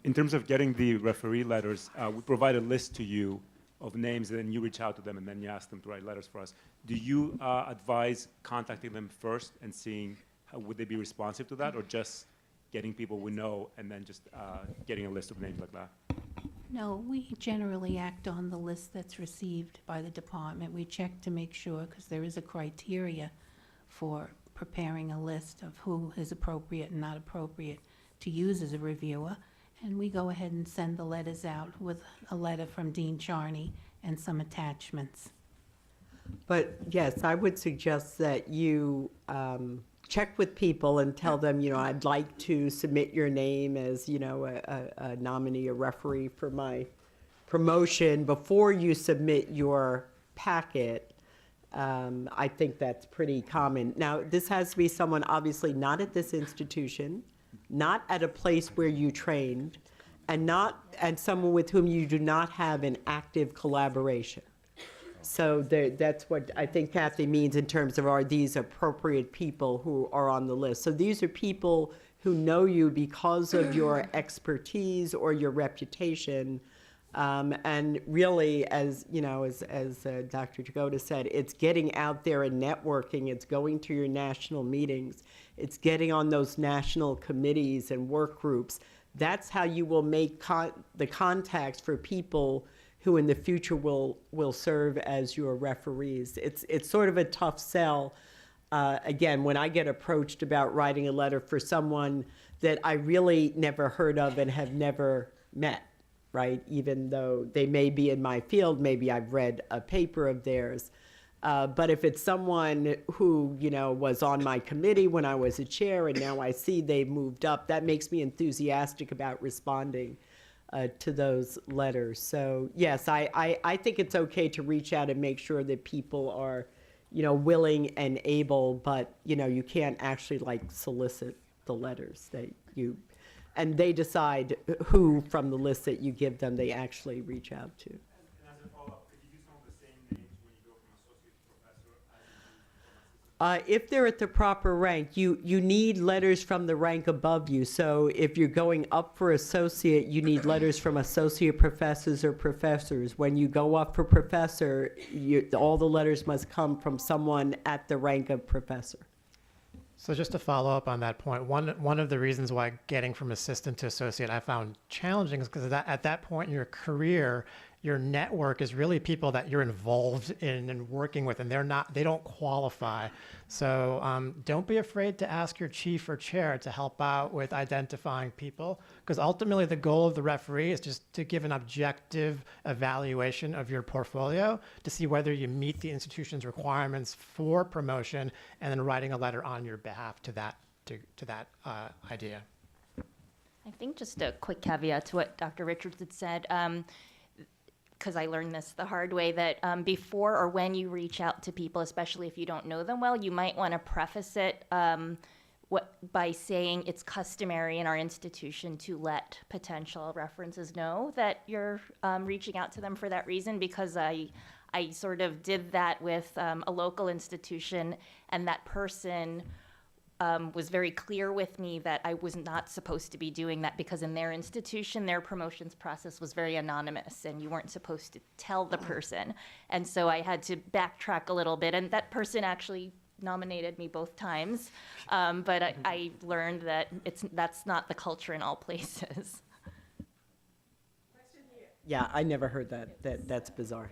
In terms of getting the referee letters, we provide a list to you of names, and then you reach out to them, and then you ask them to write letters for us. Do you advise contacting them first and seeing how would they be responsive to that, or just getting people we know and then just getting a list of names like that? No, we generally act on the list that's received by the department. We check to make sure, because there is a criteria for preparing a list of who is appropriate and not appropriate to use as a reviewer. And we go ahead and send the letters out with a letter from Dean Charney and some attachments. But yes, I would suggest that you check with people and tell them, you know, I'd like to submit your name as, you know, a nominee, a referee for my promotion before you submit your packet. I think that's pretty common. Now, this has to be someone obviously not at this institution, not at a place where you trained, and someone with whom you do not have an active collaboration. So that's what I think Kathy means in terms of, are these appropriate people who are on the list? So these are people who know you because of your expertise or your reputation. And really, as you know, as Dr. Jagoda said, it's getting out there and networking. It's going to your national meetings. It's getting on those national committees and work groups. That's how you will make the contacts for people who in the future will serve as your referees. It's sort of a tough sell. Again, when I get approached about writing a letter for someone that I really never heard of and have never met, right? Even though they may be in my field, maybe I've read a paper of theirs. But if it's someone who, you know, was on my committee when I was a chair and now I see they've moved up, that makes me enthusiastic about responding to those letters. So yes, I think it's okay to reach out and make sure that people are, you know, willing and able, but, you know, you can't actually like solicit the letters that you, and they decide who from the list that you give them they actually reach out to. And as a follow-up, could you use some of the same names when you go from associate professor as you do from assistant? If they're at the proper rank, you need letters from the rank above you. So if you're going up for associate, you need letters from associate professors or professors. When you go up for professor, all the letters must come from someone at the rank of professor. So just to follow up on that point, one of the reasons why getting from assistant to associate I found challenging is because at that point in your career, your network is really people that you're involved in and working with, and they don't qualify. So don't be afraid to ask your chief or chair to help out with identifying people, because ultimately the goal of the referee is just to give an objective evaluation of your portfolio to see whether you meet the institution's requirements for promotion, and then writing a letter on your behalf to that idea. I think just a quick caveat to what Dr. Richardson said. Because I learned this the hard way, that before or when you reach out to people, especially if you don't know them well, you might want to preface it by saying it's customary in our institution to let potential references know that you're reaching out to them for that reason, because I sort of did that with a local institution, and that person was very clear with me that I was not supposed to be doing that, because in their institution, their promotions process was very anonymous and you weren't supposed to tell the person. And so I had to backtrack a little bit, and that person actually nominated me both times. But I learned that that's not the culture in all places. Yeah, I never heard that. That's bizarre.